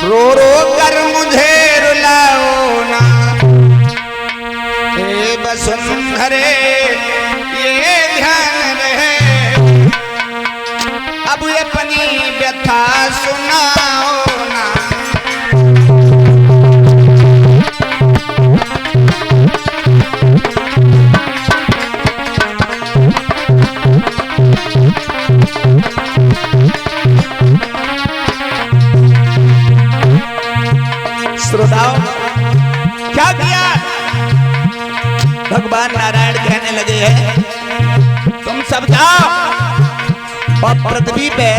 रो रो कर मुझे रुलाओ ना हे वसुंधरे, ये ध्यान रहे अब अपनी व्यथा सुनाओ ना। श्रोताओं, क्या किया? भगवान नारायण कहने लगे हैं तुम सब जाओ और पृथ्वी पे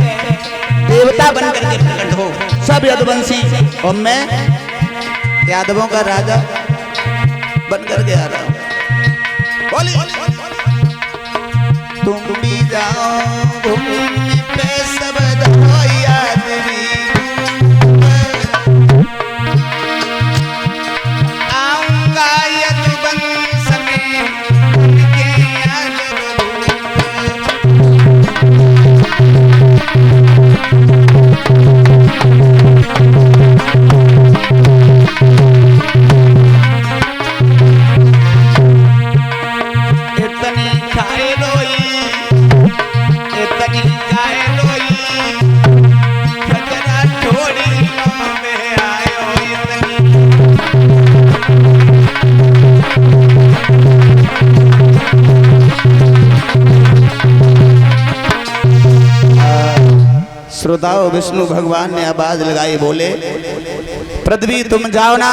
देवता बन करके प्रकट हो, सब यदुवंशी, और मैं यादवों का राजा बन करके आ रहा हूं। बोलिए तुम भी जाओ भूमि पे सब धरो यादवी, श्रोताओं, विष्णु भगवान ने आवाज लगाई, बोले पृथ्वी तुम जाओ ना,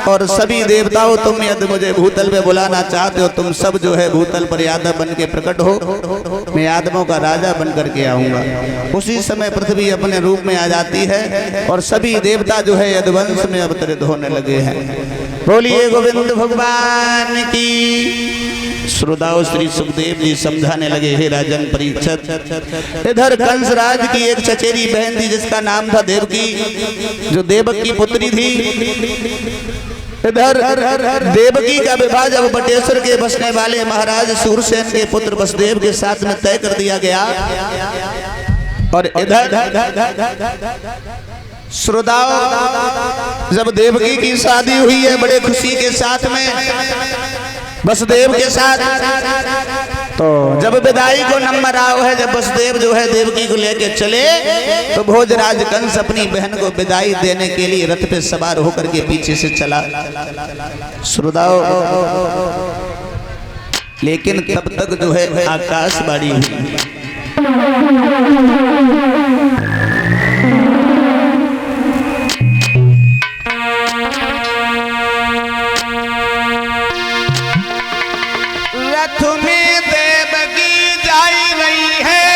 और सभी देवताओं तुम यदि मुझे भूतल पे बुलाना चाहते हो, तुम सब जो है भूतल पर यादव बन के प्रकट हो, मैं यादवों का राजा बन करके आऊंगा। उसी समय पृथ्वी अपने रूप में आ जाती है और सभी देवता जो है यदुवंश में अवतरित होने लगे हैं। बोलिए गोविंद भगवान की। श्रोताओं, श्री सुखदेव जी समझाने लगे, हे राजन परीक्षित, इधर कंस राज की एक चचेरी बहन थी जिसका नाम था देवकी, जो देवक की पुत्री थी। इधर देवकी का विवाह जब बटेश्वर के बसने वाले महाराज सूरसेन के पुत्र वसुदेव के साथ में तय कर दिया गया, और इधर श्रोताओं, जब देवकी की शादी हुई है बड़े खुशी के साथ में वसुदेव के साथ, तो जब विदाई को नंबर आओ है, जब वसुदेव जो है देवकी को लेके चले, तो भोजराज कंस अपनी बहन को विदाई देने के लिए रथ पे सवार होकर के पीछे से चला। श्रोताओं, लेकिन तब तक जो है आकाशवाणी हुई। रथ में देवकी जाई रही है,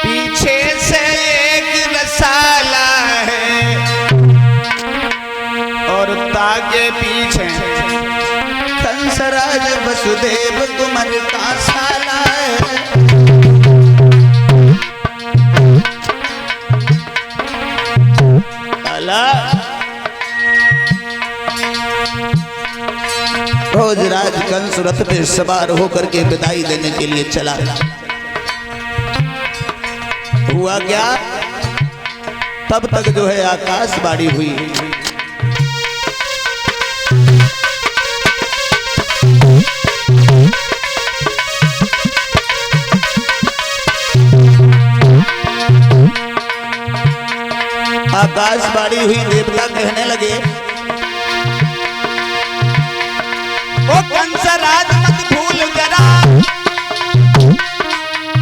पीछे से एक रसाला है, और ताके पीछे कंसराज वसुदेव कुमार का साला है। भोजराज कंस रथ पे सवार होकर के विदाई देने के लिए चला। हुआ क्या? तब तक जो है आकाशवाणी हुई। आकाशवाणी हुई, देवता कहने लगे, ओ कंसराज मत भूल जरा,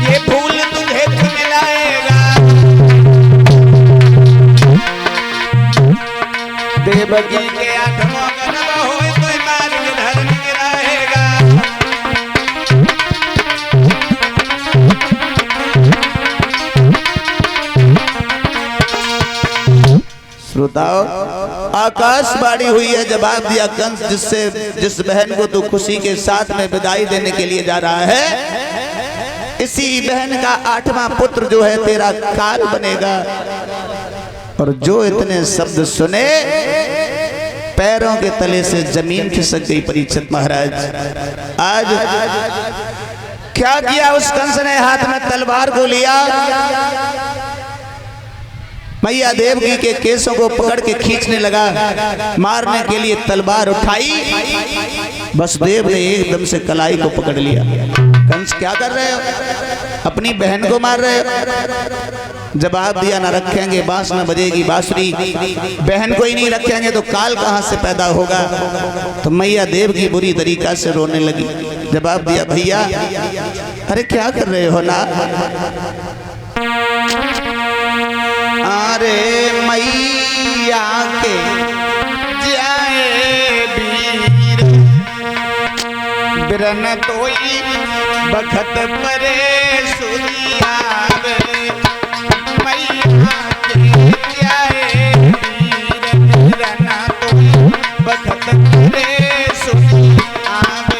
ये भूल तुझे मिलाएगा। देवकी के आठवां गर्भ होए तो मार्ग धर्म गिराएगा। श्रोताओ, आकाशवाणी हुई है, जवाब दिया कंस, जिस बहन को तू खुशी के साथ में विदाई देने के लिए जा रहा है, इसी बहन का 8वां पुत्र जो है तेरा काल बनेगा। और जो इतने शब्द सुने, पैरों के तले से जमीन खिसक गई। परीक्षित महाराज, आज क्या किया उस कंस ने? हाथ में तलवार को लिया मैया देवकी के केसों को पकड़ के खींचने लगा, मारने के लिए तलवार उठाई। वसुदेव ने एकदम से कलाई को पकड़ लिया। कंस क्या कर रहे हो? अपनी बहन को मार रहे हो? जवाब दिया, ना रखेंगे बांस न बजेगी बांसुरी, बहन को ही नहीं रखेंगे तो काल कहां से पैदा होगा। तो मैया देवकी बुरी तरीका से रोने लगी। जवाब दिया, भैया अरे क्या कर रहे हो ना? अरे मैया के जाए वीर बिरन तोई बखत परे सुनियावे। मैया के जाए वीर बिरन तोई बखत परे सुनियावे।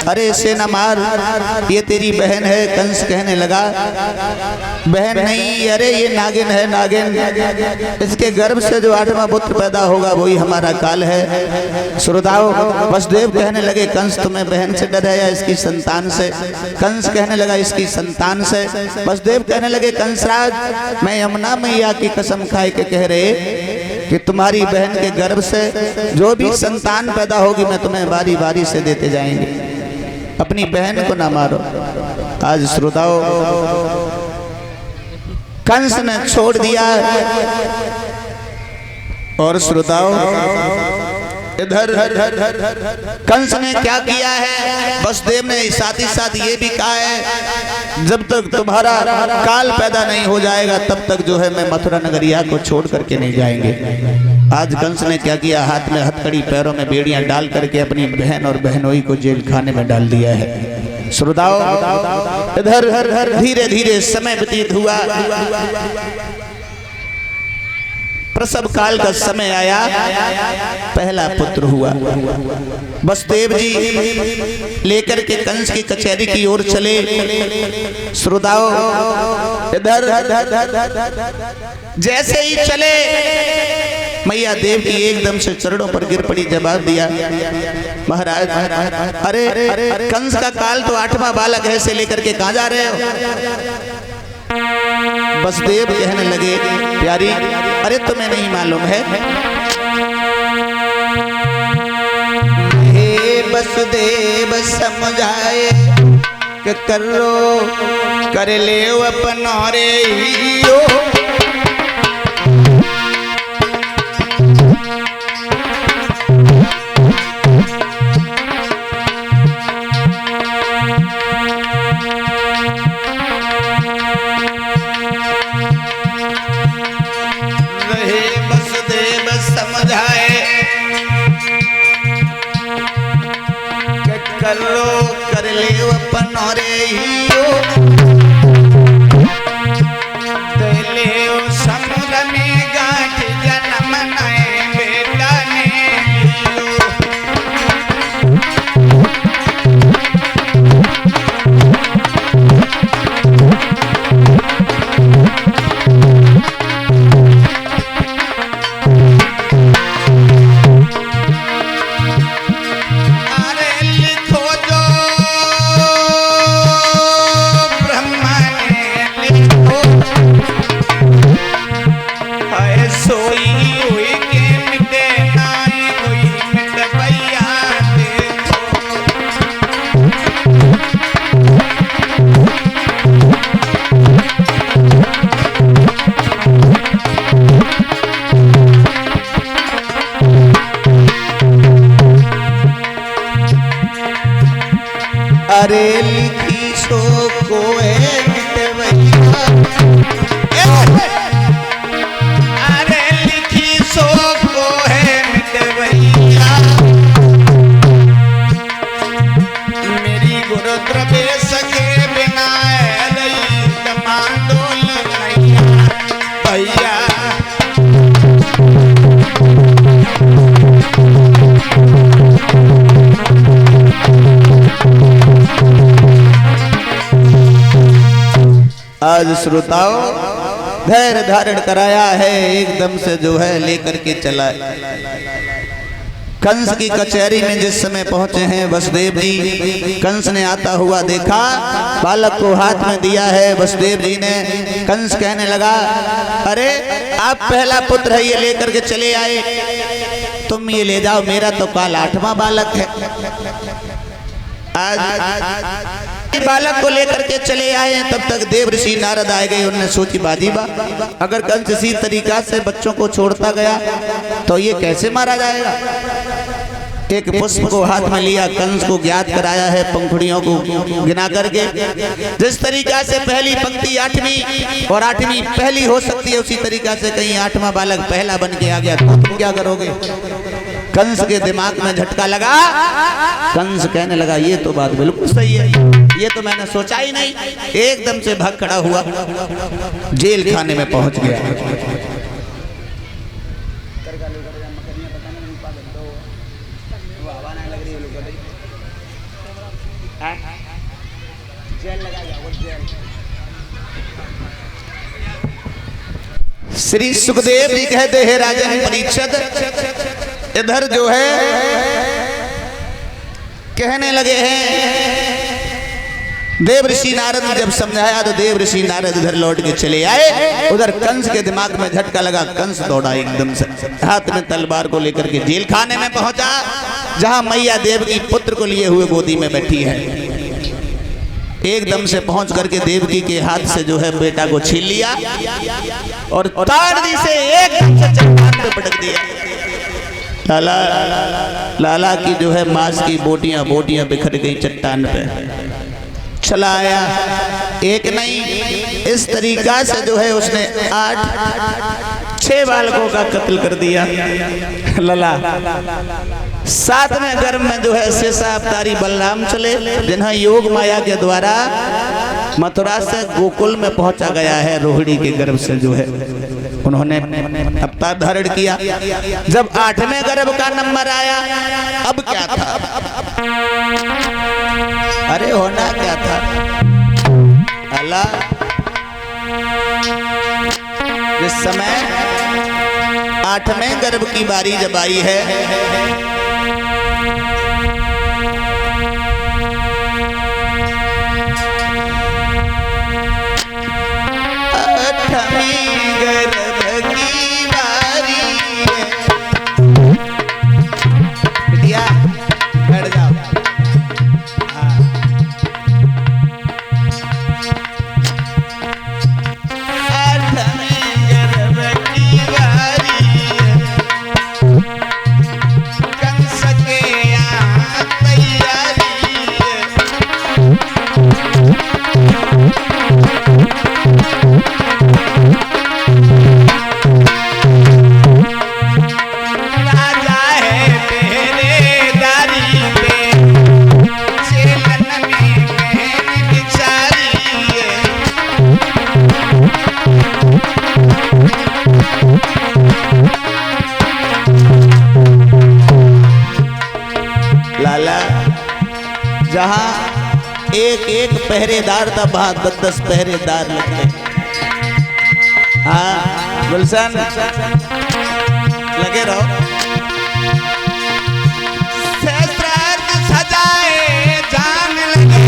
अरे इसे न मार, ये तेरी बहन है। कंस कहने लगा, बहन नहीं, अरे ये नागिन है, नागिन। इसके गर्भ से जो 8वां पुत्र पैदा होगा वही हमारा काल है। श्रोताओ, वसुदेव कहने लगे, कंस तुम्हें बहन से डर है या इसकी संतान से? कंस कहने लगा, इसकी संतान से। वसुदेव कहने लगे, कंसराज, मैं यमुना मैया की कसम खाए के कह रहे कि तुम्हारी बहन के गर्भ से जो भी संतान पैदा होगी मैं तुम्हें बारी बारी से देते जाएंगे। अपनी बहन को ना मारो। आज श्रोताओं, कंस ने छोड़ दिया। और श्रोताओं, इधर कंस ने क्या किया है? वसुदेव ने साथ ही साथ ये भी कहा है, जब तक तुम्हारा काल पैदा नहीं हो जाएगा तब तक जो है मैं मथुरा नगरिया को छोड़ करके नहीं जाएंगे। आज कंस ने क्या किया? हाथ में हथकड़ी, पैरों में बेड़ियां डाल करके अपनी बहन और बहनोई को जेल खाने में डाल दिया है। श्रोताओं, इधर धीरे धीरे समय व्यतीत हुआ। प्रसव काल का समय आया, पहला पुत्र हुआ। वसुदेव जी लेकर के कंस की कचहरी की ओर चले। श्रोताओं, इधर जैसे ही चले मैया देव की एकदम से चरणों पर गिर पड़ी, जवाब दिया महाराज अरे कंस का काल तो 8वां बालक है, से लेकर के कहां जा रहे हो? वसुदेव कहने लगे प्यारी अरे तुम्हें नहीं मालूम है? हे वसुदेव समझाए कि करो कर ले अपन रे हियो, करो कर ले अपन रे हियो, ले समुद्र में गांठ जन्म नए बेटा ने अरे लिखी सो को है मिटवैया, अरे लिखी सो को है मिटवैया, मेरी गुरु प्रवेश के बिना कमांडो भैया आज श्रोताओं धैर्य धारण कराया है, एकदम से जो है लेकर के चला। कंस की कचहरी में जिस समय पहुंचे हैं वसुदेव जी, कंस ने आता हुआ देखा, बालक को हाथ में दिया है वसुदेव जी ने। कंस कहने लगा अरे आप पहला पुत्र है, ये लेकर के चले आए, तुम ये ले जाओ, मेरा तो काल 8वां बालक है। आज बालक को लेकर के चले आए, तब तक देव ऋषि नारद आए गए। उन्होंने सोची बाजी बा, अगर कंस इसी तरीका से बच्चों को छोड़ता गया तो ये कैसे मारा जाएगा। एक पुष्प को हाथ में लिया, कंस को ज्ञात कराया है पंखुड़ियों को गिना करके, जिस तरीका से पहली पंक्ति 8वीं और 8वीं पहली हो सकती है, उसी तरीका से कहीं 8वां बालक पहला बन के आ गया तो तुम क्या करोगे। कंस के दिमाग में झटका लगा। कंस कहने लगा ये तो बात बिल्कुल सही है, ये तो मैंने सोचा ही नहीं। एकदम से भाग खड़ा हुआ, जेल खाने में पहुंच गया। श्री सुखदेव जी कहते हैं राजन परीक्षित, इधर जो है कहने लगे हैं, देव ऋषि नारद ने जब समझाया तो देव ऋषि नारद इधर लौट के चले आए। उधर कंस के दिमाग में झटका लगा, कंस दौड़ा एकदम से, हाथ में तलवार को लेकर के जेल खाने में पहुंचा, जहां मैया देव की पुत्र को लिए हुए गोदी में बैठी है। एकदम से पहुंच करके देवकी के हाथ से जो है बेटा को छीन लिया और ताड़नी से एकदम से चट्टान पे पटक दिया। लाला की जो है मांस की बोटियां बिखर गई चट्टान पे। चला आया, एक नहीं इस तरीका से जो है उसने 6 बालकों का कत्ल कर दिया। लला 7वें गर्भ में जो है शेषा अवतारी बलराम चले, जिन्हें योग माया के द्वारा मथुरा से गोकुल में पहुंचा गया है। रोहिणी के गर्भ से जो है उन्होंने अवतार धारण किया। जब 8वें गर्भ का नंबर आया, अब क्या था, अरे होना क्या था, अल्लाह जिस समय 8वें गर्भ की बारी जब आई है, जहां एक एक पहरेदार था, वहां 10-10 पहरेदार लगते। हाँ गुलशन लगे रहो। सजाए जान लगे,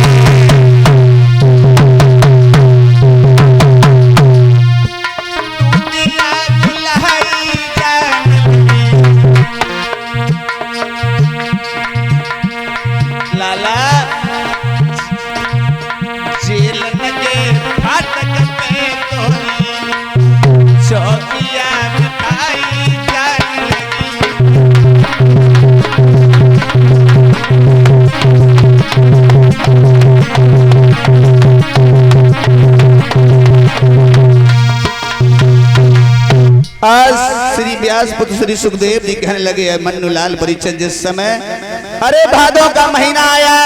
लाला जेल लगे फाटक पे तोरी चौकिया मिठाई जान आज श्री व्यास पुत्र श्री सुखदेव जी कहने लगे, मन्नू लाल परिचय जिस समय, अरे भादों का महीना आया,